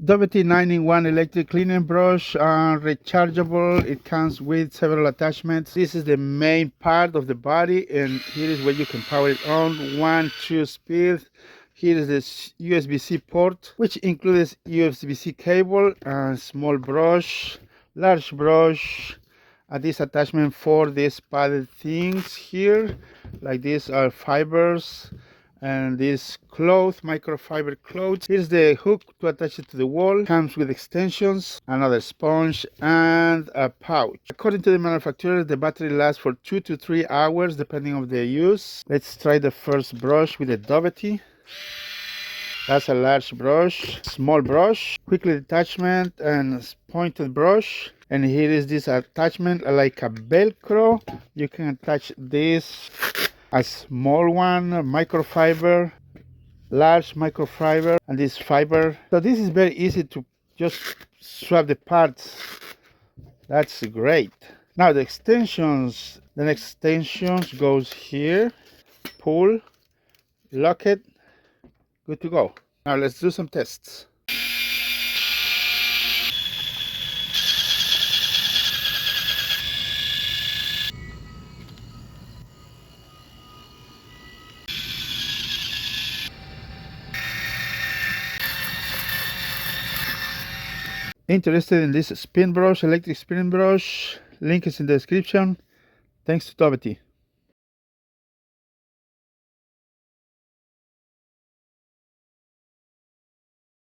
Dovety 9-in-1 electric cleaning brush, rechargeable. It comes with several attachments. This is the main part of the body, and here is where you can power it on. 1-2 speed. Here is this USB-C port, which includes USB-C cable, and small brush, large brush, this attachment for these padded things here. Like these are fibers, and this cloth, microfiber cloth. Here's the hook to attach it to the wall. Comes with extensions, another sponge, and a pouch. According to the manufacturer, the battery lasts for 2 to 3 hours depending on the use. Let's try the first brush with the Dovety. That's a large brush, small brush, quickly detachment, and pointed brush. And here is this attachment like a Velcro. You can attach this, a small one, microfiber, large microfiber, and this fiber. So this is very easy to just swap the parts. That's great. Now the extensions. The next extensions goes here. Pull, lock it. Good to go. Now let's do some tests. Interested in this spin brush, electric spin brush? Link is in the description. Thanks to Dovety.